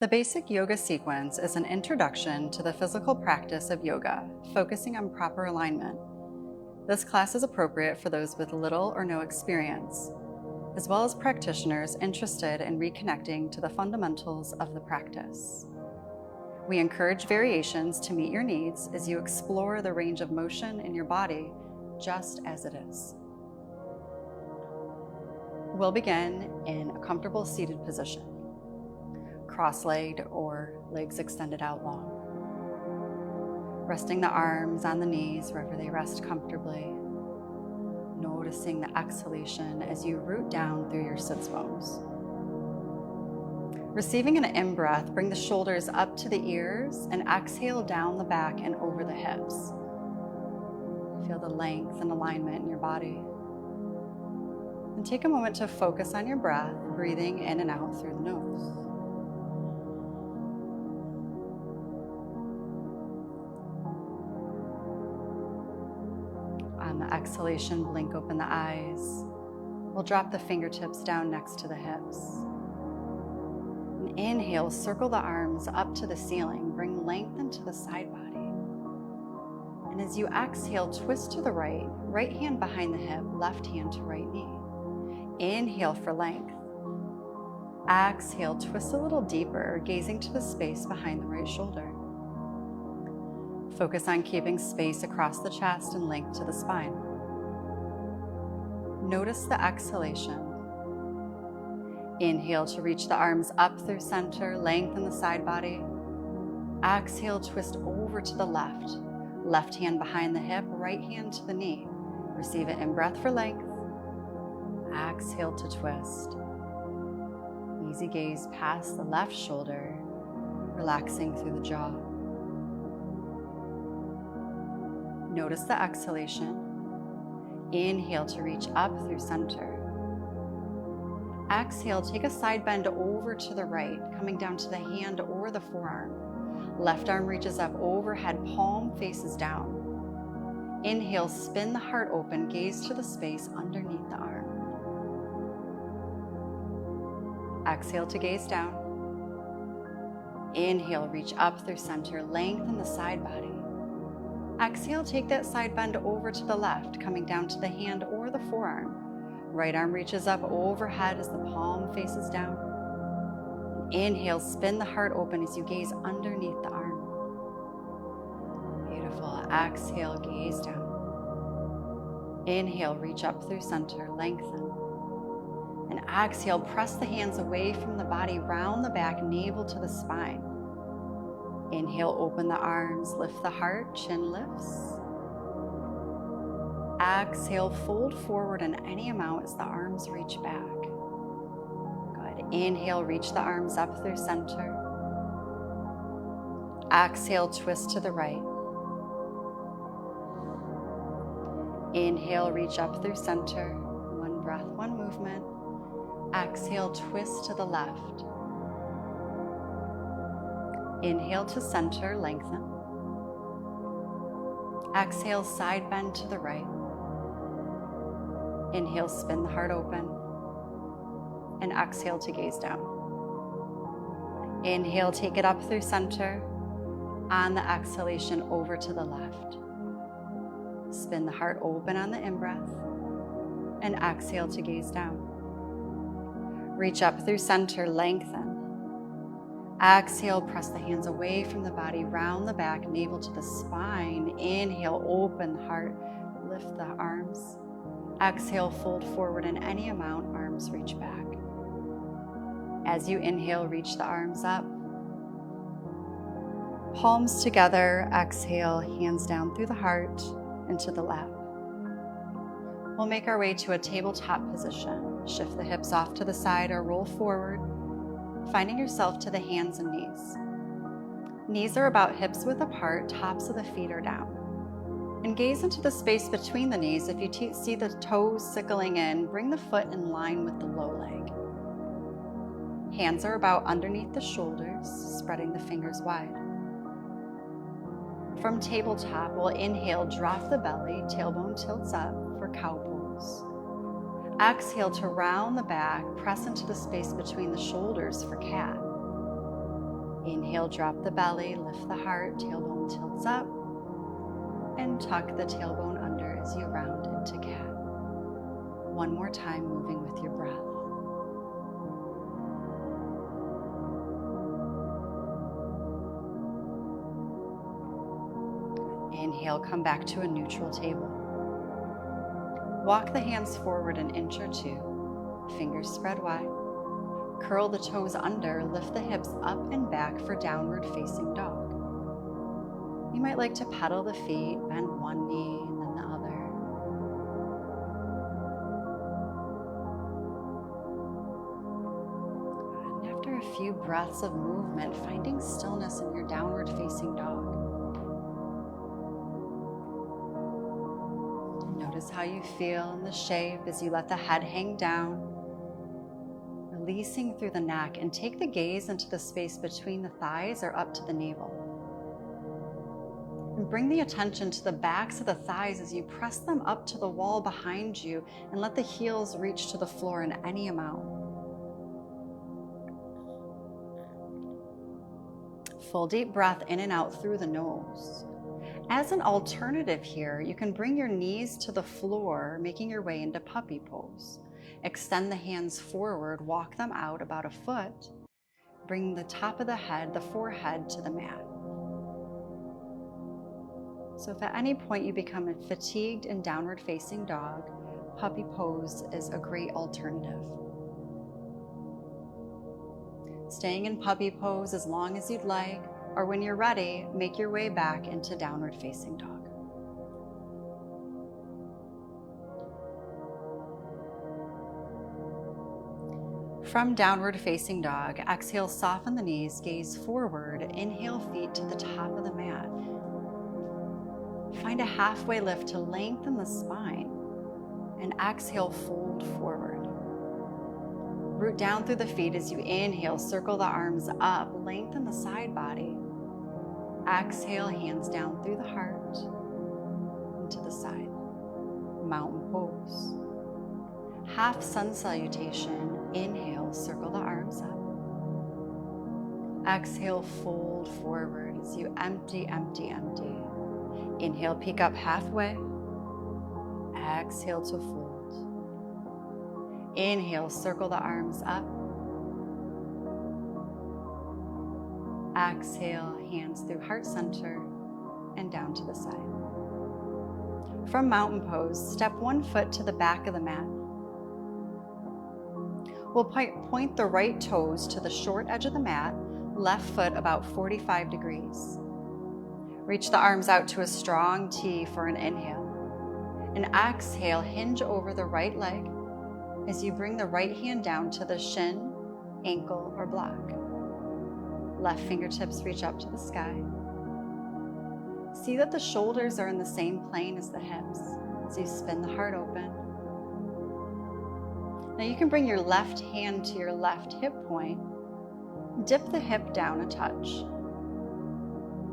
The basic yoga sequence is an introduction to the physical practice of yoga, focusing on proper alignment. This class is appropriate for those with little or no experience, as well as practitioners interested in reconnecting to the fundamentals of the practice. We encourage variations to meet your needs as you explore the range of motion in your body just as it is. We'll begin in a comfortable seated position, cross-legged or legs extended out long. Resting the arms on the knees wherever they rest comfortably. Noticing the exhalation as you root down through your sits bones. Receiving an in-breath, bring the shoulders up to the ears and exhale down the back and over the hips. Feel the length and alignment in your body. And take a moment to focus on your breath, breathing in and out through the nose. On the exhalation, blink open the eyes. We'll drop the fingertips down next to the hips. And inhale, circle the arms up to the ceiling. Bring length into the side body. And as you exhale, twist to the right. Right hand behind the hip, left hand to right knee. Inhale for length. Exhale, twist a little deeper, gazing to the space behind the right shoulder. Focus on keeping space across the chest and length to the spine. Notice the exhalation. Inhale to reach the arms up through center, lengthen the side body. Exhale, twist over to the left. Left hand behind the hip, right hand to the knee. Receive an in-breath for length. Exhale to twist. Easy gaze past the left shoulder, relaxing through the jaw. Notice the exhalation. Inhale to reach up through center. Exhale, take a side bend over to the right, coming down to the hand or the forearm. Left arm reaches up overhead, palm faces down. Inhale, spin the heart open, gaze to the space underneath the arm. Exhale to gaze down. Inhale, reach up through center, lengthen the side body. Exhale, take that side bend over to the left, coming down to the hand or the forearm. Right arm reaches up overhead as the palm faces down. Inhale, spin the heart open as you gaze underneath the arm. Beautiful. Exhale, gaze down. Inhale, reach up through center, lengthen. And exhale, press the hands away from the body, round the back, navel to the spine. Inhale, open the arms, lift the heart, chin lifts. Exhale, fold forward in any amount as the arms reach back. Good. Inhale, reach the arms up through center. Exhale, twist to the right. Inhale, reach up through center. One breath, one movement. Exhale, twist to the left. Inhale to center, lengthen. Exhale, side bend to the right. Inhale, spin the heart open. And exhale to gaze down. Inhale, take it up through center. On the exhalation, over to the left. Spin the heart open on the in-breath. And exhale to gaze down. Reach up through center, lengthen. Exhale, press the hands away from the body, round the back, navel to the spine. Inhale, open the heart, lift the arms. Exhale, fold forward in any amount, arms reach back. As you inhale, reach the arms up. Palms together, exhale, hands down through the heart, into the lap. We'll make our way to a tabletop position. Shift the hips off to the side or roll forward, finding yourself to the hands and knees. Knees are about hips width apart, tops of the feet are down. And gaze into the space between the knees. If you see the toes sickling in, bring the foot in line with the low leg. Hands are about underneath the shoulders, spreading the fingers wide. From tabletop, we'll inhale, drop the belly, tailbone tilts up for cow pose. Exhale to round the back, press into the space between the shoulders for cat. Inhale, drop the belly, lift the heart, tailbone tilts up, and tuck the tailbone under as you round into cat. One more time, moving with your breath. Inhale, come back to a neutral table. Walk the hands forward an inch or two, fingers spread wide. Curl the toes under, lift the hips up and back for downward facing dog. You might like to pedal the feet, bend one knee and then the other. And after a few breaths of movement, finding stillness in your downward facing dog. Notice how you feel in the shape as you let the head hang down, releasing through the neck, and take the gaze into the space between the thighs or up to the navel. And bring the attention to the backs of the thighs as you press them up to the wall behind you and let the heels reach to the floor in any amount. Full deep breath in and out through the nose. As an alternative here, you can bring your knees to the floor, making your way into puppy pose. Extend the hands forward, walk them out about a foot. Bring the top of the head, the forehead, to the mat. So if at any point you become fatigued in downward facing dog, puppy pose is a great alternative. Staying in puppy pose as long as you'd like, or when you're ready, make your way back into downward facing dog. From downward facing dog, exhale, soften the knees, gaze forward, inhale, feet to the top of the mat. Find a halfway lift to lengthen the spine, and exhale, fold forward. Root down through the feet as you inhale, circle the arms up, lengthen the side body. Exhale, hands down through the heart, and to the side. Mountain pose. Half sun salutation. Inhale, circle the arms up. Exhale, fold forward as you empty, empty, empty. Inhale, peek up halfway. Exhale to fold. Inhale, circle the arms up. Exhale, hands through heart center and down to the side. From mountain pose, step one foot to the back of the mat. We'll point the right toes to the short edge of the mat, left foot about 45 degrees. Reach the arms out to a strong T for an inhale. And exhale, hinge over the right leg as you bring the right hand down to the shin, ankle, or block. Left fingertips reach up to the sky. See that the shoulders are in the same plane as the hips as you spin the heart open. Now you can bring your left hand to your left hip point, dip the hip down a touch,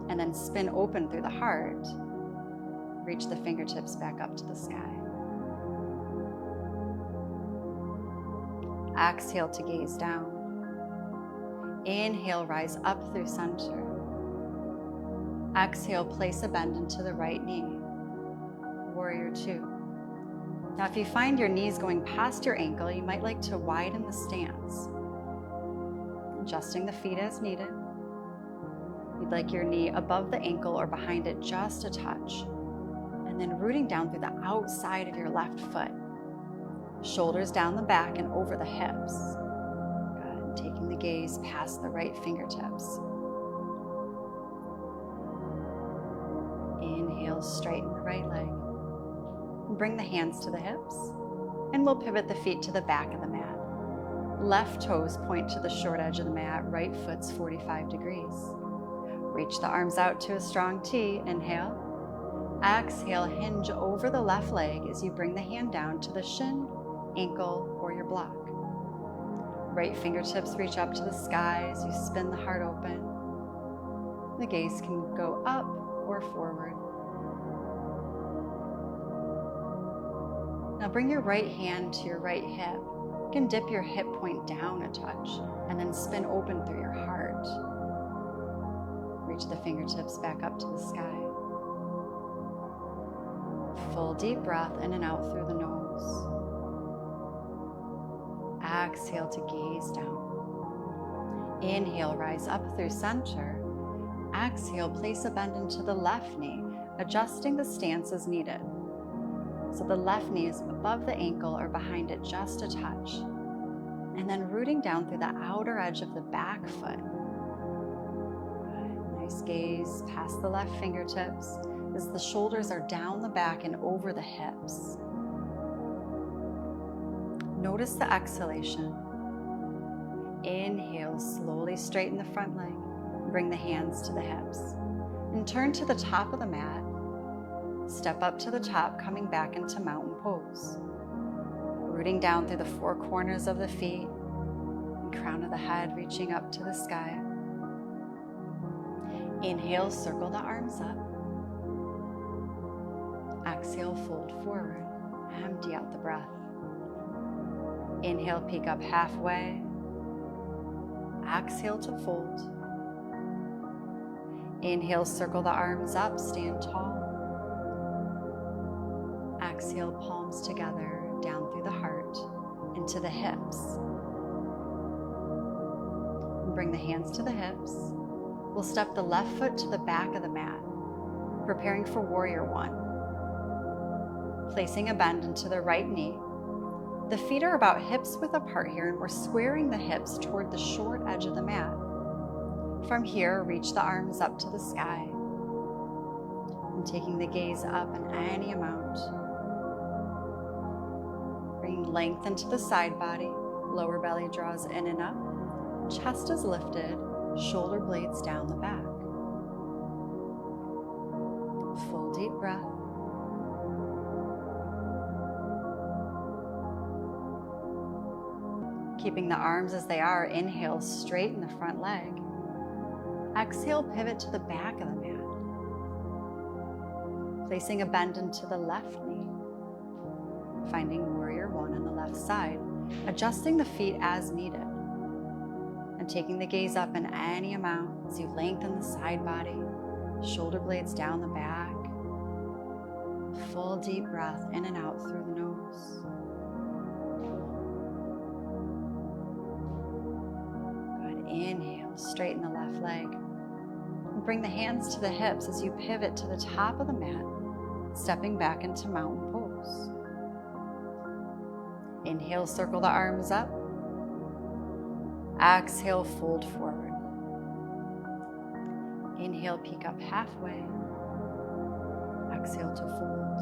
and then spin open through the heart. Reach the fingertips back up to the sky. Exhale to gaze down. Inhale, rise up through center. Exhale, place a bend into the right knee. Warrior two. Now, if you find your knees going past your ankle, you might like to widen the stance. Adjusting the feet as needed. You'd like your knee above the ankle or behind it just a touch. And then rooting down through the outside of your left foot. Shoulders down the back and over the hips. Good. And taking the gaze past the right fingertips. Inhale, straighten the right leg. Bring the hands to the hips, and we'll pivot the feet to the back of the mat. Left toes point to the short edge of the mat, right foot's 45 degrees. Reach the arms out to a strong T, inhale. Exhale, hinge over the left leg as you bring the hand down to the shin, ankle, or your block. Right fingertips reach up to the sky as you spin the heart open. The gaze can go up or forward. Now bring your right hand to your right hip. You can dip your hip point down a touch and then spin open through your heart. reach the fingertips back up to the sky. Full deep breath in and out through the nose. Exhale to gaze down. Inhale, rise up through center. Exhale, place a bend into the left knee, adjusting the stance as needed. So the left knee is above the ankle or behind it just a touch. And then rooting down through the outer edge of the back foot. Good. Nice gaze past the left fingertips as the shoulders are down the back and over the hips. Notice the exhalation. Inhale, slowly straighten the front leg. Bring the hands to the hips. And turn to the top of the mat. Step up to the top, coming back into mountain pose. Rooting down through the four corners of the feet. And crown of the head reaching up to the sky. Inhale, circle the arms up. Exhale, fold forward. Empty out the breath. Inhale, peek up halfway. Exhale to fold. Inhale, circle the arms up, stand tall. Exhale, palms together, down through the heart, into the hips. Bring the hands to the hips. We'll step the left foot to the back of the mat, preparing for warrior one. Placing a bend into the right knee. The feet are about hips width apart here, and we're squaring the hips toward the short edge of the mat. From here, reach the arms up to the sky. And taking the gaze up in any amount. Bringing length into the side body. Lower belly draws in and up. Chest is lifted. Shoulder blades down the back. Full deep breath. Keeping the arms as they are, inhale, straighten the front leg. Exhale, pivot to the back of the mat. Placing a bend into the left knee. Finding warrior one on the left side. Adjusting the feet as needed. And taking the gaze up in any amount as you lengthen the side body. Shoulder blades down the back. Full deep breath in and out through the nose. Good. Inhale, straighten the left leg. And bring the hands to the hips as you pivot to the top of the mat, stepping back into mountain pose. Inhale, circle the arms up. Exhale, fold forward. Inhale, peek up halfway. Exhale to fold.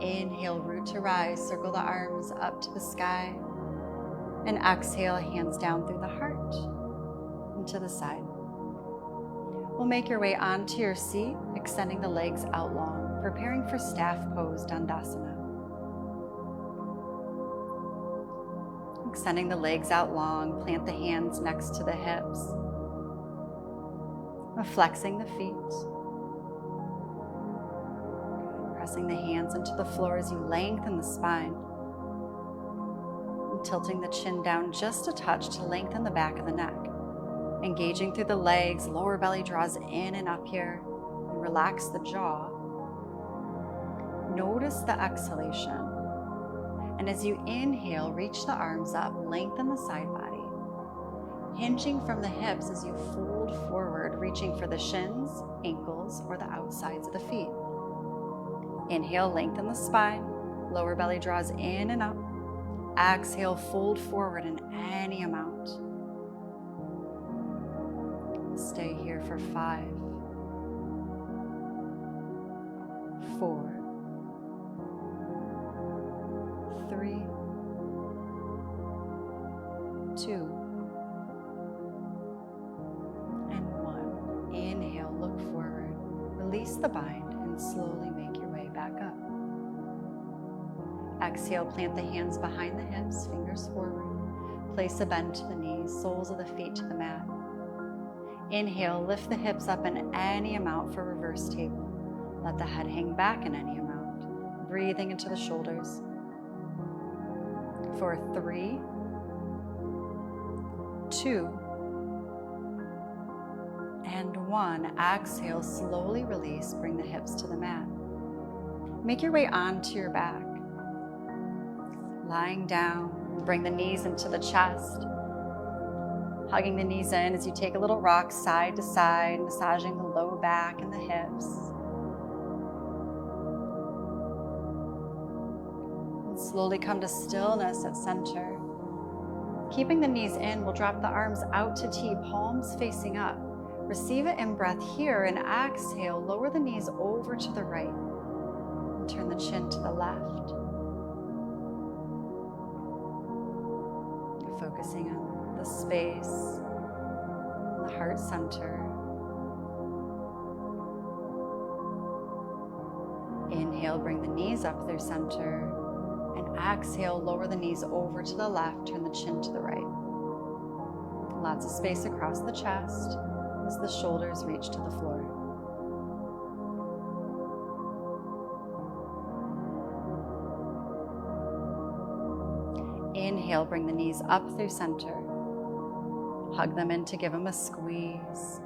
Inhale, root to rise. Circle the arms up to the sky. And exhale, hands down through the heart and to the side. We'll make your way onto your seat, extending the legs out long, preparing for staff pose, Dandasana. Extending the legs out long, plant the hands next to the hips. Flexing the feet. Good. Pressing the hands into the floor as you lengthen the spine. And tilting the chin down just a touch to lengthen the back of the neck. Engaging through the legs, lower belly draws in and up here. And relax the jaw. Notice the exhalation. And as you inhale, reach the arms up, lengthen the side body. Hinging from the hips as you fold forward, reaching for the shins, ankles, or the outsides of the feet. Inhale, lengthen the spine. Lower belly draws in and up. Exhale, fold forward in any amount. Stay here for 5, 4, 3, 2, and 1. Inhale, look forward. Release the bind and slowly make your way back up. Exhale, plant the hands behind the hips, fingers forward. Place a bend to the knees, soles of the feet to the mat. Inhale, lift the hips up in any amount for reverse table. Let the head hang back in any amount. Breathing into the shoulders. For 3, 2, And 1. Exhale, slowly release, bring the hips to the mat. Make your way onto your back. Lying down, bring the knees into the chest. Hugging the knees in as you take a little rock side to side, massaging the low back and the hips. And slowly come to stillness at center. Keeping the knees in, we'll drop the arms out to T, palms facing up. Receive an in-breath here, and exhale, lower the knees over to the right. And turn the chin to the left. You're focusing on the space in the heart center. Inhale, bring the knees up through center. And exhale, lower the knees over to the left, turn the chin to the right. Lots of space across the chest as the shoulders reach to the floor. Inhale, bring the knees up through center. Hug them in to give them a squeeze.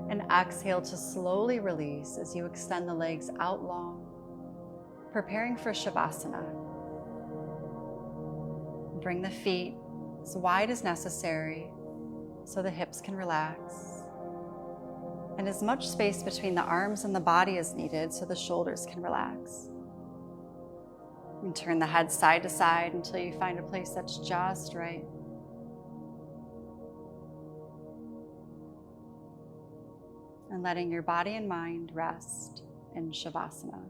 And exhale to slowly release as you extend the legs out long, preparing for Shavasana. Bring the feet as wide as necessary so the hips can relax. And as much space between the arms and the body as needed so the shoulders can relax. And turn the head side to side until you find a place that's just right. And letting your body and mind rest in Shavasana.